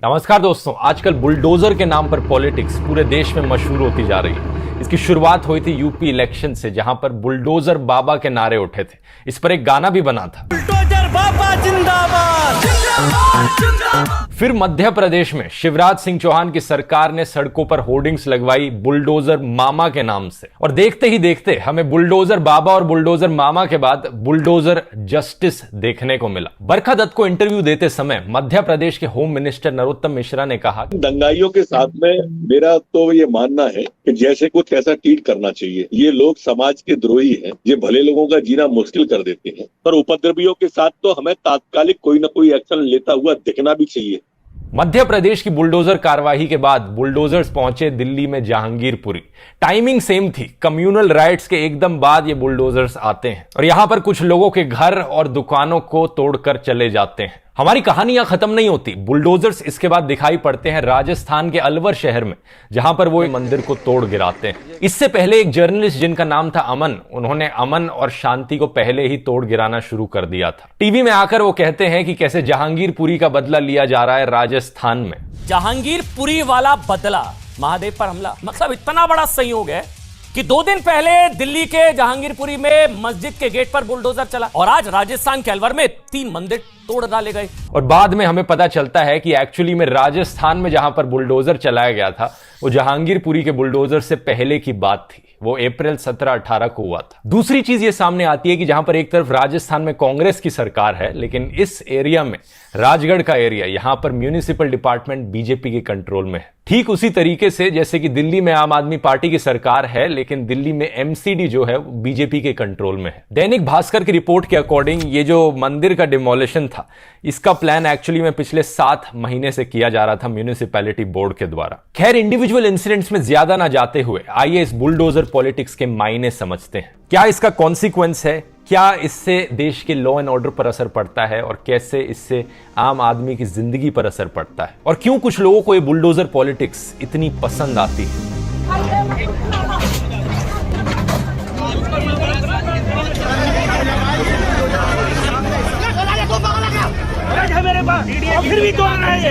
नमस्कार दोस्तों, आजकल बुलडोजर के नाम पर पॉलिटिक्स पूरे देश में मशहूर होती जा रही है। इसकी शुरुआत हुई थी यूपी इलेक्शन से, जहां पर बुलडोजर बाबा के नारे उठे थे। इस पर एक गाना भी बना था, बुलडोजर बाबा जिंदाबाद। फिर मध्य प्रदेश में शिवराज सिंह चौहान की सरकार ने सड़कों पर होर्डिंग्स लगवाई बुलडोजर मामा के नाम से, और देखते ही देखते हमें बुलडोजर बाबा और बुलडोजर मामा के बाद बुलडोजर जस्टिस देखने को मिला। बरखा दत्त को इंटरव्यू देते समय मध्य प्रदेश के होम मिनिस्टर नरोत्तम मिश्रा ने कहा, दंगाइयों के साथ में मेरा तो ये मानना है कि जैसे कुछ ऐसा ट्रीट करना चाहिए। ये लोग समाज के द्रोही हैं, ये भले लोगों का जीना मुश्किल कर देते हैं, पर उपद्रवियों के साथ तो हमें तात्कालिक कोई ना कोई एक्शन लेता हुआ दिखना भी चाहिए। मध्य प्रदेश की बुलडोजर कार्रवाई के बाद बुलडोजर्स पहुंचे दिल्ली में जहांगीरपुरी। टाइमिंग सेम थी, कम्युनल राइट्स के एकदम बाद ये बुलडोजर्स आते हैं और यहां पर कुछ लोगों के घर और दुकानों को तोड़कर चले जाते हैं। हमारी कहानियां खत्म नहीं होती। बुलडोजर्स इसके बाद दिखाई पड़ते हैं राजस्थान के अलवर शहर में, जहां पर वो एक मंदिर को तोड़ गिराते हैं। इससे पहले एक जर्नलिस्ट जिनका नाम था अमन, उन्होंने अमन और शांति को पहले ही तोड़ गिराना शुरू कर दिया था। टीवी में आकर वो कहते हैं कि कैसे जहांगीरपुरी का बदला लिया जा रहा है राजस्थान में। जहांगीरपुरी वाला बदला, महादेव पर हमला, मतलब इतना बड़ा संयोग है कि 2 दिन पहले दिल्ली के जहांगीरपुरी में मस्जिद के गेट पर बुलडोजर चला और आज राजस्थान के अलवर में 3 मंदिर तोड़ डाले गए। और बाद में हमें पता चलता है कि एक्चुअली में राजस्थान में जहां पर बुलडोजर चलाया गया था वो जहांगीरपुरी के बुलडोजर से पहले की बात थी। वो अप्रैल 17-18 को हुआ था। दूसरी चीज ये सामने आती है कि जहां पर एक तरफ राजस्थान में कांग्रेस की सरकार है, लेकिन इस एरिया में, राजगढ़ का एरिया, यहां पर म्यूनिसिपल डिपार्टमेंट बीजेपी के कंट्रोल में है। ठीक उसी तरीके से जैसे कि दिल्ली में आम आदमी पार्टी की सरकार है, लेकिन दिल्ली में एमसीडी जो है बीजेपी के कंट्रोल में है। दैनिक भास्कर की रिपोर्ट के अकॉर्डिंग ये जो मंदिर का डिमोलिशन था, इसका प्लान एक्चुअली में पिछले 7 महीने से किया जा रहा था म्यूनिसिपैलिटी बोर्ड के द्वारा। खैर, इंडिविजुअल इंसिडेंट्स में ज्यादा ना जाते हुए आइए इस बुलडोजर पॉलिटिक्स के मायने समझते हैं। क्या इसका कॉन्सिक्वेंस है, क्या इससे देश के लॉ एंड ऑर्डर पर असर पड़ता है, और कैसे इससे आम आदमी की जिंदगी पर असर पड़ता है, और क्यों कुछ लोगों को ये बुलडोजर पॉलिटिक्स इतनी पसंद आती है।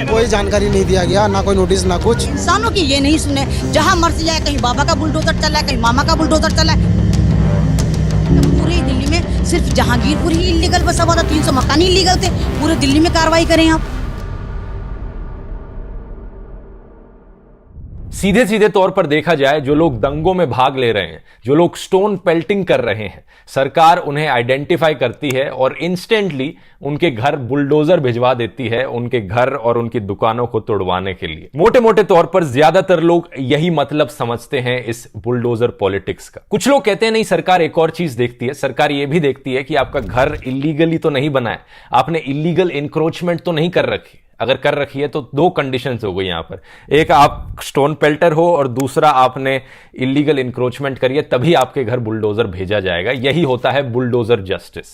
कोई जानकारी नहीं दिया गया, ना कोई नोटिस, ना कुछ। इंसानों की ये नहीं सुने, जहाँ मर्जी जाए, कहीं बाबा का बुलडोजर चला है, कहीं मामा का बुलडोजर चला है। पूरे दिल्ली में सिर्फ जहांगीरपुर ही इलीगल बसा हुआ था, 300 मकान ही इलीगल थे। पूरे दिल्ली में कार्रवाई करें आप। सीधे सीधे तौर पर देखा जाए, जो लोग दंगों में भाग ले रहे हैं, जो लोग स्टोन पेल्टिंग कर रहे हैं, सरकार उन्हें आइडेंटिफाई करती है और इंस्टेंटली उनके घर बुलडोजर भिजवा देती है, उनके घर और उनकी दुकानों को तोड़वाने के लिए। मोटे मोटे तौर पर ज्यादातर लोग यही मतलब समझते हैं इस बुलडोजर पॉलिटिक्स का। कुछ लोग कहते हैं नहीं, सरकार एक और चीज देखती है। सरकार ये भी देखती है कि आपका घर इलीगली तो नहीं बना है, आपने इलीगल इंक्रोचमेंट तो नहीं कर रखी। अगर कर रखी है तो 2 कंडीशंस हो गई यहां पर, एक आप स्टोन पेल्टर हो और दूसरा आपने इलीगल इंक्रोचमेंट करी है, तभी आपके घर बुलडोजर भेजा जाएगा। यही होता है बुलडोजर जस्टिस।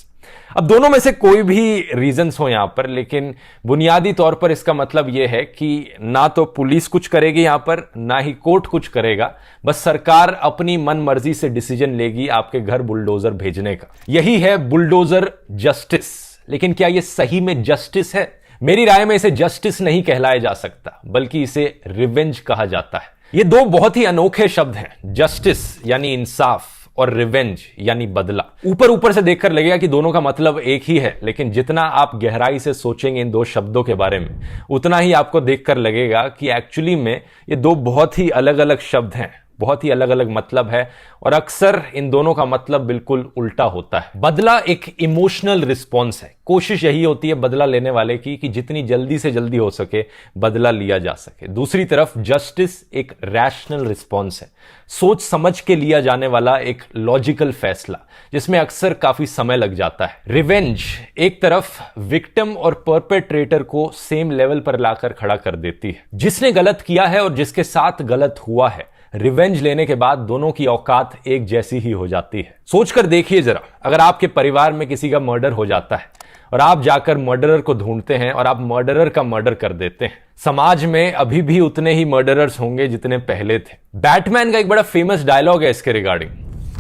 अब दोनों में से कोई भी रीजंस हो यहां पर, लेकिन बुनियादी तौर पर इसका मतलब यह है कि ना तो पुलिस कुछ करेगी यहां पर, ना ही कोर्ट कुछ करेगा। बस सरकार अपनी मन मर्जी से डिसीजन लेगी आपके घर बुलडोजर भेजने का। यही है बुलडोजर जस्टिस। लेकिन क्या यह सही में जस्टिस है? मेरी राय में इसे जस्टिस नहीं कहलाया जा सकता, बल्कि इसे रिवेंज कहा जाता है। ये 2 बहुत ही अनोखे शब्द हैं, जस्टिस यानी इंसाफ और रिवेंज यानी बदला। ऊपर ऊपर से देखकर लगेगा कि दोनों का मतलब एक ही है, लेकिन जितना आप गहराई से सोचेंगे इन 2 शब्दों के बारे में, उतना ही आपको देखकर लगेगा कि एक्चुअली में ये 2 बहुत ही अलग अलग शब्द हैं, बहुत ही अलग अलग मतलब है, और अक्सर इन दोनों का मतलब बिल्कुल उल्टा होता है। बदला एक इमोशनल रिस्पॉन्स है। कोशिश यही होती है बदला लेने वाले की कि जितनी जल्दी से जल्दी हो सके बदला लिया जा सके। दूसरी तरफ जस्टिस एक रैशनल रिस्पॉन्स है, सोच समझ के लिया जाने वाला एक लॉजिकल फैसला, जिसमें अक्सर काफी समय लग जाता है। रिवेंज एक तरफ विक्टिम और परपेट्रेटर को सेम लेवल पर लाकर खड़ा कर देती है। जिसने गलत किया है और जिसके साथ गलत हुआ है, रिवेंज लेने के बाद दोनों की औकात एक जैसी ही हो जाती है। सोचकर देखिए जरा, अगर आपके परिवार में किसी का मर्डर हो जाता है और आप जाकर मर्डरर को ढूंढते हैं और आप मर्डरर का मर्डर कर देते हैं, समाज में अभी भी उतने ही मर्डरर्स होंगे जितने पहले थे। बैटमैन का एक बड़ा फेमस डायलॉग है इसके regarding,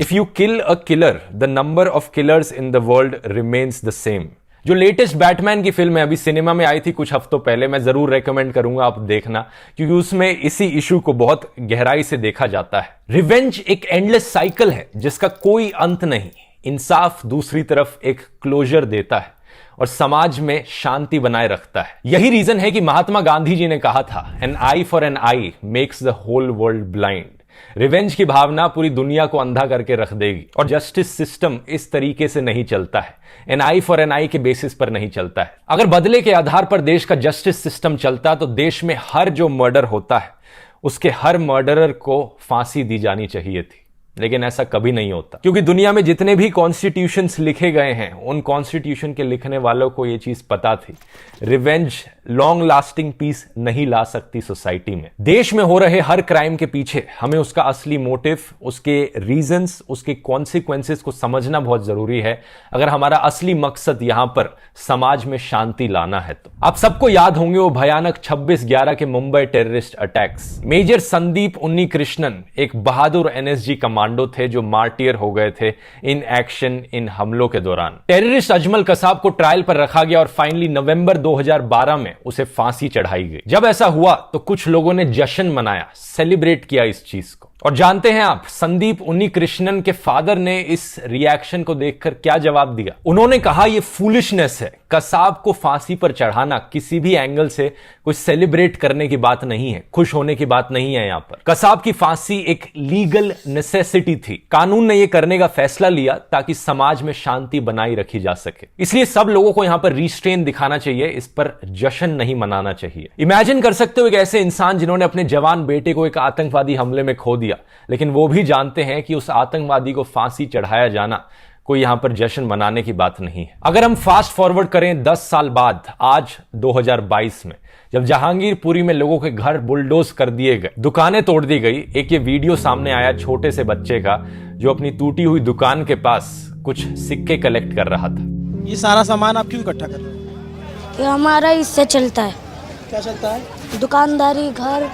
if you kill a killer the number of killers in the world remains the same. जो लेटेस्ट बैटमैन की फिल्म है, अभी सिनेमा में आई थी कुछ हफ्तों पहले, मैं जरूर रेकमेंड करूंगा आप देखना, क्योंकि उसमें इसी इशू को बहुत गहराई से देखा जाता है। रिवेंज एक एंडलेस साइकिल है जिसका कोई अंत नहीं। इंसाफ दूसरी तरफ एक क्लोजर देता है और समाज में शांति बनाए रखता है। यही रीजन है कि महात्मा गांधी जी ने कहा था, an eye for an eye makes the whole world blind. Revenge की भावना पूरी दुनिया को अंधा करके रख देगी, और जस्टिस सिस्टम इस तरीके से नहीं चलता है, एन आई फॉर एन आई के बेसिस पर नहीं चलता है। अगर बदले के आधार पर देश का जस्टिस सिस्टम चलता तो देश में हर जो मर्डर होता है उसके हर मर्डरर को फांसी दी जानी चाहिए थी, लेकिन ऐसा कभी नहीं होता, क्योंकि दुनिया में जितने भी कॉन्स्टिट्यूशंस लिखे गए हैं उन कॉन्स्टिट्यूशन के लिखने वालों को यह चीज पता थी, रिवेंज लॉन्ग लास्टिंग पीस नहीं ला सकती सोसाइटी में। देश में हो रहे हर क्राइम के पीछे हमें उसका असली मोटिव, उसके रीजंस, उसके कॉन्सिक्वेंसेस को समझना बहुत जरूरी है अगर हमारा असली मकसद यहां पर समाज में शांति लाना है। तो आप सबको याद होंगे वो भयानक 26/11 के Mumbai terrorist attacks. Major Sandeep Unni Krishnan एक बहादुर एनएसजी कमांडो थे जो मार्टियर हो गए थे इन एक्शन, इन हमलों के दौरान। टेररिस्ट अजमल कसाब को ट्रायल पर रखा गया और फाइनली नवंबर 2012 में उसे फांसी चढ़ाई गई। जब ऐसा हुआ तो कुछ लोगों ने जश्न मनाया, सेलिब्रेट किया इस चीज को। और जानते हैं आप, संदीप उन्नी कृष्णन के फादर ने इस रिएक्शन को देखकर क्या जवाब दिया? उन्होंने कहा यह फूलिशनेस है, कसाब को फांसी पर चढ़ाना किसी भी एंगल से कोई सेलिब्रेट करने की बात नहीं है, खुश होने की बात नहीं है। यहां पर कसाब की फांसी एक लीगल नेसेसिटी थी। कानून ने यह करने का फैसला लिया ताकि समाज में शांति बनाई रखी जा सके। इसलिए सब लोगों को यहां पर रिस्ट्रेन दिखाना चाहिए, इस पर जश्न नहीं मनाना चाहिए। इमेजिन कर सकते हो एक ऐसे इंसान जिन्होंने अपने जवान बेटे को एक आतंकवादी हमले में खो दिया, लेकिन वो भी जानते हैं कि उस आतंकवादी को फांसी चढ़ाया जाना कोई यहां पर जश्न मनाने की बात नहीं है। अगर हम फास्ट फॉरवर्ड करें 10 साल बाद, आज 2022 में, जब जहांगीरपुरी में लोगों के घर बुलडोज कर दिए गए, दुकानें तोड़ दी गई, एक ये वीडियो सामने आया छोटे से बच्चे का जो अपनी टूटी हुई दुकान के पास कुछ सिक्के कलेक्ट कर रहा था। ये सारा सामान आप क्यों इकट्ठा कर रहे हो? ये हमारा इससे चलता है। क्या चलता है? दुकानदारी, घर।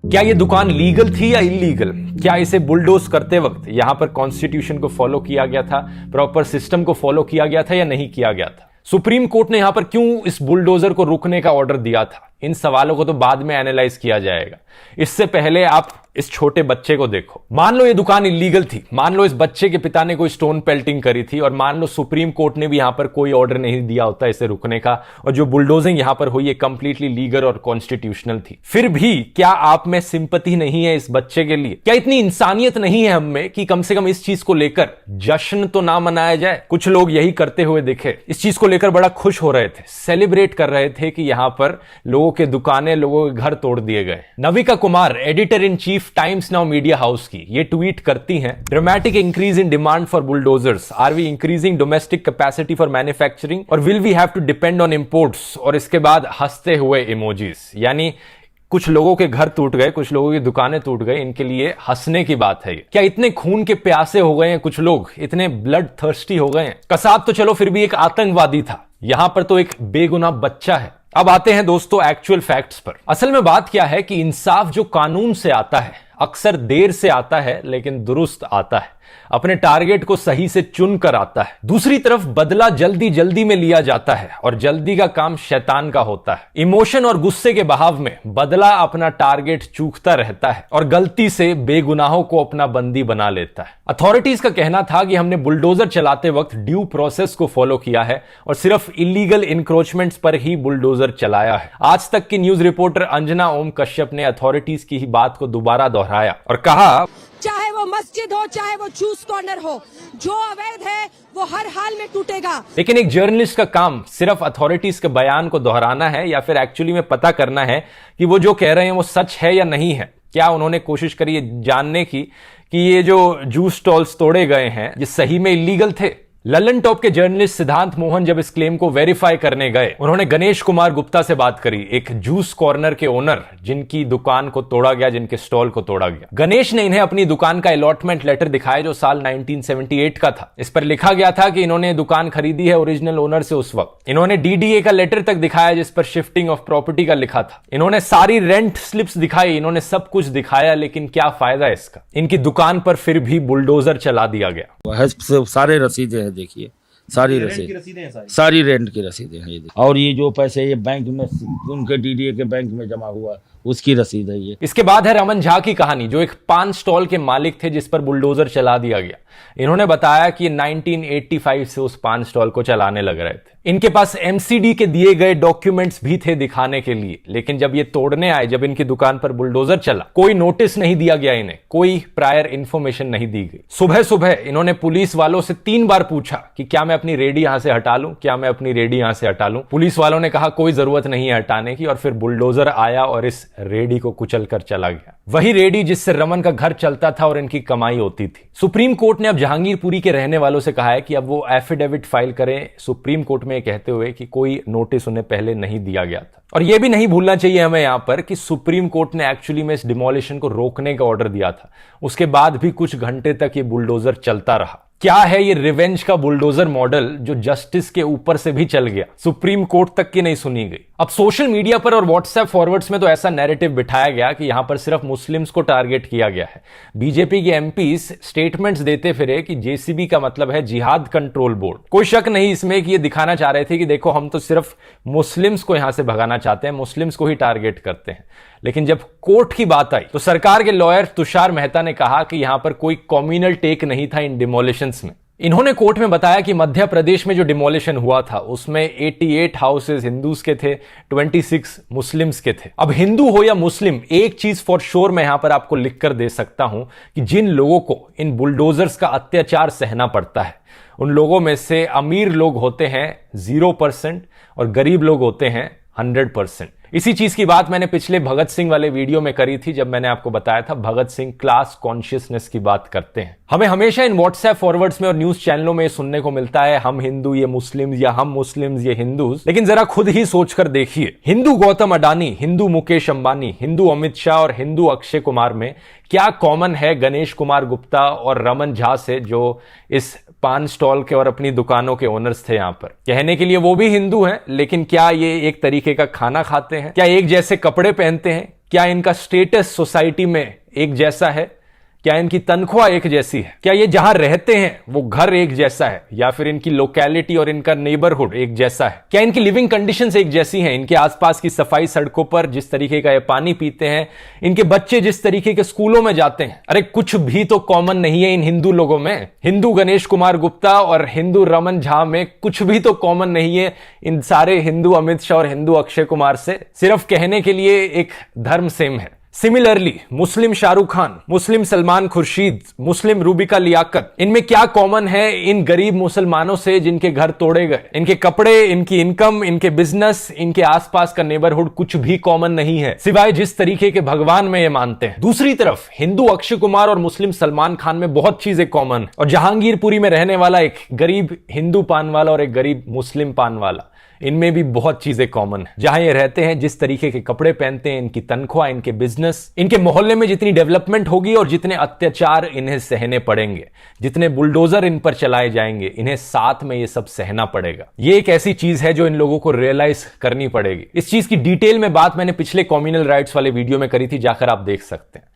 क्या ये दुकान लीगल थी या इलीगल? क्या इसे बुलडोज करते वक्त यहां पर कॉन्स्टिट्यूशन को फॉलो किया गया था, प्रॉपर सिस्टम को फॉलो किया गया था या नहीं किया गया था? सुप्रीम कोर्ट ने यहां पर क्यों इस बुलडोजर को रुकने का ऑर्डर दिया था? इन सवालों को तो बाद में एनालाइज किया जाएगा। इससे पहले आप इस छोटे बच्चे को देखो। मान लो ये दुकान इलीगल थी, मान लो इस बच्चे के पिता ने कोई स्टोन पेल्टिंग करी थी, और मान लो सुप्रीम कोर्ट ने भी यहां पर कोई ऑर्डर नहीं दिया होता इसे रुकने का, और जो बुलडोजिंग यहां पर हुई है कंप्लीटली लीगल और कॉन्स्टिट्यूशनल थी। फिर भी क्या आप में सिंपैथी नहीं है इस बच्चे के लिए? क्या इतनी इंसानियत नहीं है हम में कि कम से कम इस चीज को लेकर जश्न तो ना मनाया जाए? कुछ लोग यही करते हुए दिखे, इस चीज को लेकर बड़ा खुश हो रहे थे, सेलिब्रेट कर रहे थे कि यहां पर लोगों के दुकानें, लोगों के घर तोड़ दिए गए। Navika Kumar, editor in chief Times Now media house की, ये ट्वीट करती हैं, dramatic increase in demand for bulldozers, are we increasing domestic capacity for manufacturing और will we have to depend on imports? और इसके बाद हंसते हुए इमोजीज, यानी कुछ लोगों के घर टूट गए, कुछ लोगों की दुकानें टूट गई, इनके लिए हंसने की बात है। क्या इतने खून के प्यासे हो गए हैं कुछ लोग, इतने ब्लड थर्स्टी हो गए हैं? कसाब तो चलो फिर भी एक आतंकवादी था, यहां पर तो एक बेगुनाह बच्चा है। अब आते हैं दोस्तों एक्चुअल फैक्ट्स पर। असल में बात क्या है कि इंसाफ जो कानून से आता है अक्सर देर से आता है, लेकिन दुरुस्त आता है, अपने टारगेट को सही से चुन कर आता है। दूसरी तरफ बदला जल्दी जल्दी में लिया जाता है, और जल्दी का काम शैतान का होता है। इमोशन और गुस्से के बहाव में बदला अपना टारगेट चूकता रहता है और गलती से बेगुनाहों को अपना बंदी बना लेता है। अथॉरिटीज का कहना था कि हमने बुलडोजर चलाते वक्त ड्यू प्रोसेस को फॉलो किया है और सिर्फ इलीगल इंक्रोचमेंट्स पर ही बुलडोजर चलाया है। आज तक की न्यूज रिपोर्टर अंजना ओम कश्यप ने अथॉरिटीज की ही बात को दोबारा दोहराया और कहा, चाहे वो मस्जिद हो, चाहे वो जूस कॉर्नर हो, जो अवैध है वो हर हाल में टूटेगा। लेकिन एक जर्नलिस्ट का काम सिर्फ अथॉरिटीज के बयान को दोहराना है या फिर एक्चुअली में पता करना है कि वो जो कह रहे हैं वो सच है या नहीं है? क्या उन्होंने कोशिश करी ये जानने की कि ये जो जूस स्टॉल्स तोड़े गए हैं ये सही में इलीगल थे? ललन टॉप के जर्नलिस्ट सिद्धांत मोहन जब इस क्लेम को वेरीफाई करने गए, उन्होंने गणेश कुमार गुप्ता से बात करी, एक जूस कॉर्नर के ओनर जिनकी दुकान को तोड़ा गया, जिनके स्टॉल को तोड़ा गया। गणेश ने इन्हें अपनी दुकान का अलॉटमेंट लेटर दिखाया जो साल 1978 का था। इस पर लिखा गया था कि इन्होंने दुकान खरीदी है ओरिजिनल ओनर से उस वक्त। इन्होंने डीडीए का लेटर तक दिखाया जिस पर शिफ्टिंग ऑफ प्रॉपर्टी का लिखा था। इन्होंने सारी रेंट स्लिप्स दिखाई, इन्होंने सब कुछ दिखाया, लेकिन क्या फायदा इसका? इनकी दुकान पर फिर भी बुलडोजर चला दिया गया। सारे रसीदें हैं, देखिए सारी रसीद, सारी रेंट की रसीदें हैं ये। और ये जो पैसे ये बैंक में उनके डीडीए के बैंक में जमा हुआ उसकी रसीद है ये। इसके बाद है रमन झा की कहानी, जो एक पान स्टॉल के मालिक थे जिस पर बुलडोजर चला दिया गया। इन्होंने बताया कि 1985 से उस पान स्टॉल को चलाने लग रहे थे। इनके पास एमसीडी के दिए गए डॉक्यूमेंट्स भी थे दिखाने के लिए, लेकिन जब ये तोड़ने आए, जब इनकी दुकान पर बुलडोजर चला, कोई नोटिस नहीं दिया गया इन्हें, कोई प्रायर इंफॉर्मेशन नहीं दी गई। सुबह सुबह इन्होंने पुलिस वालों से 3 बार पूछा कि क्या मैं अपनी रेडी यहां से हटा लूं, क्या मैं अपनी रेडी यहां से हटा लूं। पुलिस वालों ने कहा कोई जरूरत नहीं है हटाने की, और फिर बुलडोजर आया और इस रेडी को कुचल कर चला गया। वही रेडी जिससे रमन का घर चलता था और इनकी कमाई होती थी। सुप्रीम कोर्ट ने अब जहांगीरपुरी के रहने वालों से कहा है कि अब वो एफिडेविट फाइल करें सुप्रीम कोर्ट में, कहते हुए कि कोई नोटिस उन्हें पहले नहीं दिया गया था। और यह भी नहीं भूलना चाहिए हमें यहां पर कि सुप्रीम कोर्ट ने एक्चुअली में इस डिमोलिशन को रोकने का ऑर्डर दिया था। उसके बाद भी कुछ घंटे तक ये बुलडोजर चलता रहा। क्या है ये रिवेंज का बुलडोजर मॉडल जो जस्टिस के ऊपर से भी चल गया, सुप्रीम कोर्ट तक की नहीं सुनी गई। अब सोशल मीडिया पर और व्हाट्सएप फॉरवर्ड्स में तो ऐसा नैरेटिव बिठाया गया कि यहां पर सिर्फ मुस्लिम्स को टारगेट किया गया है। बीजेपी के एमपीज स्टेटमेंट्स देते फिरे कि जेसीबी का मतलब है जिहाद कंट्रोल बोर्ड। कोई शक नहीं इसमें कि ये दिखाना चाह रहे थे कि देखो हम तो सिर्फ मुस्लिम्स को यहां से भगाना चाहते हैं, मुस्लिम्स को ही टारगेट करते हैं। लेकिन जब कोर्ट की बात आई तो सरकार के लॉयर तुषार मेहता ने कहा कि यहां पर कोई कम्युनल टेक नहीं था इन डिमोलिशंस में। इन्होंने कोर्ट में बताया कि मध्य प्रदेश में जो डिमोलिशन हुआ था उसमें 88 हाउसेस हिंदूज के थे, 26 मुस्लिम्स के थे। अब हिंदू हो या मुस्लिम, एक चीज फॉर श्योर मैं यहां पर आपको लिखकर दे सकता हूं कि जिन लोगों को इन बुलडोजर्स का अत्याचार सहना पड़ता है, उन लोगों में से अमीर लोग होते हैं 0% और गरीब लोग होते हैं 100%। इसी चीज की बात मैंने पिछले भगत सिंह वाले वीडियो में करी थी, जब मैंने आपको बताया था भगत सिंह क्लास कॉन्शियसनेस की बात करते हैं। हमें हमेशा इन व्हाट्सएप फॉरवर्ड्स में और न्यूज चैनलों में सुनने को मिलता है हम हिंदू ये मुस्लिम्स, या हम मुस्लिम्स ये हिंदूज। लेकिन जरा खुद ही सोचकर देखिए, हिंदू गौतम अडानी, हिंदू मुकेश अंबानी, हिंदू अमित शाह और हिंदू अक्षय कुमार में क्या कॉमन है गणेश कुमार गुप्ता और रमन झा से, जो इस पान स्टॉल के और अपनी दुकानों के ओनर्स थे? यहां पर कहने के लिए वो भी हिंदू हैं, लेकिन क्या ये एक तरीके का खाना खाते हैं? क्या एक जैसे कपड़े पहनते हैं? क्या इनका स्टेटस सोसाइटी में एक जैसा है? क्या इनकी तनख्वाह एक जैसी है? क्या ये जहां रहते हैं वो घर एक जैसा है, या फिर इनकी लोकेलिटी और इनका नेबरहुड एक जैसा है? क्या इनकी लिविंग कंडीशंस एक जैसी हैं? इनके आसपास की सफाई, सड़कों पर जिस तरीके का ये पानी पीते हैं, इनके बच्चे जिस तरीके के स्कूलों में जाते हैं, अरे कुछ भी तो कॉमन नहीं है इन हिंदू लोगों में। हिंदू गणेश कुमार गुप्ता और हिंदू रमन झा में कुछ भी तो कॉमन नहीं है इन सारे हिंदू अमित शाह और हिंदू अक्षय कुमार से। सिर्फ कहने के लिए एक धर्म सेम है। सिमिलरली मुस्लिम शाहरुख खान, मुस्लिम सलमान खुर्शीद, मुस्लिम रूबिका लियाकत, इनमें क्या कॉमन है इन गरीब मुसलमानों से जिनके घर तोड़े गए? इनके कपड़े, इनकी इनकम, इनके बिजनेस, इनके आसपास का नेबरहुड कुछ भी कॉमन नहीं है, सिवाय जिस तरीके के भगवान में ये मानते हैं। दूसरी तरफ हिंदू अक्षय कुमार और मुस्लिम सलमान खान में बहुत चीजें कॉमन है। और जहांगीरपुरी में रहने वाला एक गरीब हिंदू पान वाला और एक गरीब मुस्लिम पान वाला, इनमें भी बहुत चीजें कॉमन है। जहां ये रहते हैं, जिस तरीके के कपड़े पहनते हैं, इनकी तनख्वाह, इनके बिजनेस, इनके मोहल्ले में जितनी डेवलपमेंट होगी और जितने अत्याचार इन्हें सहने पड़ेंगे, जितने बुलडोजर इन पर चलाए जाएंगे, इन्हें साथ में ये सब सहना पड़ेगा। ये एक ऐसी चीज है जो इन लोगों को रियलाइज करनी पड़ेगी। इस चीज की डिटेल में बात मैंने पिछले कम्युनल राइट्स वाले वीडियो में करी थी, जाकर आप देख सकते हैं।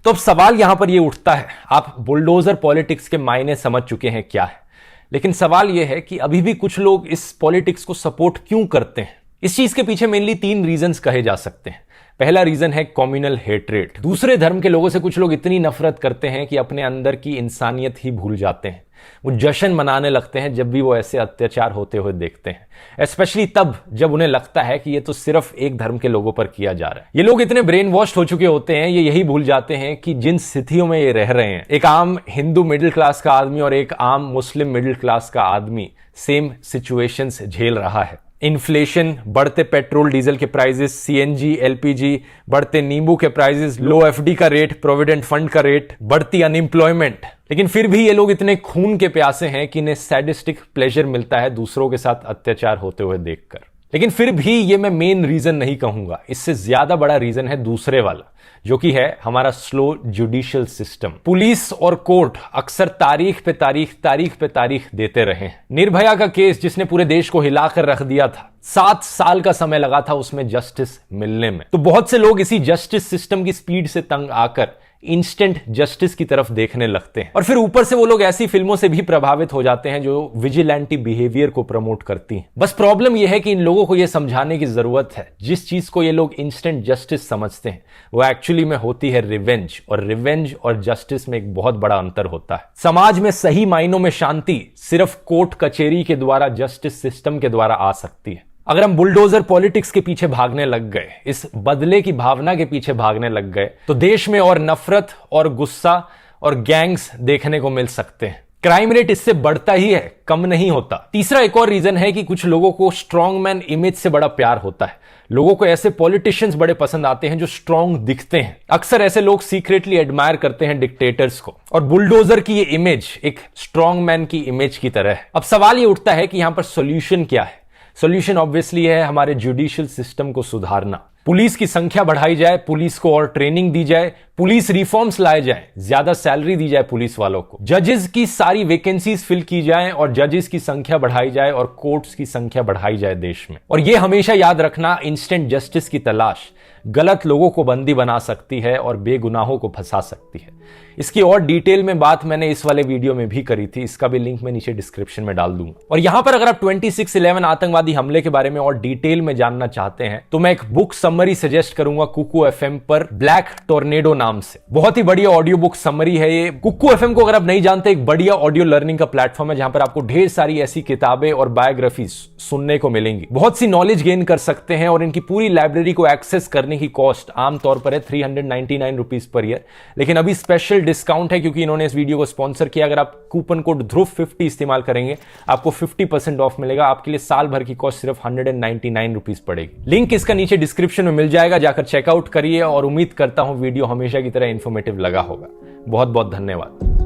तो अब सवाल यहां पर यह उठता है, आप बुलडोजर पॉलिटिक्स के मायने समझ चुके हैं क्या है, लेकिन सवाल यह है कि अभी भी कुछ लोग इस पॉलिटिक्स को सपोर्ट क्यों करते हैं? इस चीज के पीछे मेनली 3 रीजंस कहे जा सकते हैं। पहला रीजन है कम्युनल हेट्रेड। दूसरे धर्म के लोगों से कुछ लोग इतनी नफरत करते हैं कि अपने अंदर की इंसानियत ही भूल जाते हैं। वो जश्न मनाने लगते हैं जब भी वो ऐसे अत्याचार होते हुए देखते हैं, स्पेशली तब जब उन्हें लगता है कि ये तो सिर्फ एक धर्म के लोगों पर किया जा रहा है। ये लोग इतने ब्रेन वॉश्ड हो चुके होते हैं, ये यही भूल जाते हैं कि जिन स्थितियों में ये रह रहे हैं, एक आम हिंदू मिडिल क्लास का आदमी और एक आम मुस्लिम मिडिल क्लास का आदमी सेम सिचुएशंस झेल रहा है। इन्फ्लेशन, बढ़ते पेट्रोल डीजल के प्राइसेस, सीएनजी, एलपीजी, बढ़ते नींबू के प्राइसेस, लो एफडी का रेट, प्रोविडेंट फंड का रेट, बढ़ती अनएम्प्लॉयमेंट। लेकिन फिर भी ये लोग इतने खून के प्यासे हैं कि इन्हें सैडिस्टिक प्लेजर मिलता है दूसरों के साथ अत्याचार होते हुए देखकर। लेकिन फिर भी ये मैं मेन रीजन नहीं कहूंगा, इससे ज्यादा बड़ा रीजन है दूसरे वाला, जो कि है हमारा स्लो जुडिशियल सिस्टम। पुलिस और कोर्ट अक्सर तारीख पे तारीख देते रहे हैं। निर्भया का केस जिसने पूरे देश को हिलाकर रख दिया था, 7 साल का समय लगा था उसमें जस्टिस मिलने में। तो बहुत से लोग इसी जस्टिस सिस्टम की स्पीड से तंग आकर इंस्टेंट जस्टिस की तरफ देखने लगते हैं। और फिर ऊपर से वो लोग ऐसी फिल्मों से भी प्रभावित हो जाते हैं जो विजिलेंटी बिहेवियर को प्रमोट करती हैं। बस प्रॉब्लम यह है कि इन लोगों को यह समझाने की जरूरत है जिस चीज को ये लोग इंस्टेंट जस्टिस समझते हैं वो एक्चुअली में होती है रिवेंज, और रिवेंज और जस्टिस में एक बहुत बड़ा अंतर होता है। समाज में सही मायनों में शांति सिर्फ कोर्ट कचहरी के द्वारा, जस्टिस सिस्टम के द्वारा आ सकती है। अगर हम बुलडोजर पॉलिटिक्स के पीछे भागने लग गए, इस बदले की भावना के पीछे भागने लग गए, तो देश में और नफरत और गुस्सा और गैंग्स देखने को मिल सकते हैं। क्राइम रेट इससे बढ़ता ही है, कम नहीं होता। तीसरा एक और रीजन है कि कुछ लोगों को स्ट्रॉन्ग मैन इमेज से बड़ा प्यार होता है। लोगों को ऐसे पॉलिटिशियंस बड़े पसंद आते हैं जो स्ट्रॉन्ग दिखते हैं। अक्सर ऐसे लोग सीक्रेटली एडमायर करते हैं डिक्टेटर्स को, और बुलडोजर की ये इमेज एक स्ट्रॉन्ग मैन की इमेज की तरह है। अब सवाल ये उठता है कि यहां पर सॉल्यूशन क्या है। सॉल्यूशन ऑब्वियसली है हमारे जुडिशियल सिस्टम को सुधारना। पुलिस की संख्या बढ़ाई जाए, पुलिस को और ट्रेनिंग दी जाए, पुलिस रिफॉर्म्स लाए जाए, ज्यादा सैलरी दी जाए पुलिस वालों को, जजेस की सारी वैकेंसीज फिल की जाएं और जजेस की संख्या बढ़ाई जाए और कोर्ट्स की संख्या बढ़ाई जाए देश में। और यह हमेशा याद रखना, इंस्टेंट जस्टिस की तलाश गलत लोगों को बंदी बना सकती है और बेगुनाहों को फंसा सकती है। इसकी और डिटेल में बात मैंने इस वाले वीडियो में भी करी थी, इसका भी लिंक मैं नीचे डिस्क्रिप्शन में डाल दूंगा। और यहां पर अगर आप 26/11 आतंकवादी हमले के बारे में और डिटेल में जानना चाहते हैं तो मैं एक बुक समरी सजेस्ट करूंगा कुकू एफएम पर, ब्लैक टोर्नेडो नाम से। बहुत ही बढ़िया ऑडियो बुक समरी है ये। कुकू एफएम को अगर आप नहीं जानते, एक बढ़िया ऑडियो लर्निंग का प्लेटफॉर्म है जहां पर आपको ढेर सारी ऐसी किताबें और बायोग्राफीज सुनने को मिलेंगी। बहुत सी नॉलेज गेन कर सकते हैं और इनकी पूरी लाइब्रेरी को एक्सेस करने की कॉस्ट आमतौर पर है 399 रुपीज पर ईयर, लेकिन अभी स्पेशल डिस्काउंट है क्योंकि इन्होंने इस वीडियो को स्पॉन्सर किया। अगर आप कूपन कोड ध्रुव50 इस्तेमाल करेंगे आपको 50% ऑफ मिलेगा। आपके लिए साल भर की कॉस्ट सिर्फ 199 रुपीज पड़ेगी। लिंक इसका नीचे डिस्क्रिप्शन में मिल जाएगा, जाकर चेकआउट करिए। और उम्मीद करता हूं वीडियो हमेशा की तरह इंफॉर्मेटिव लगा होगा। बहुत बहुत धन्यवाद।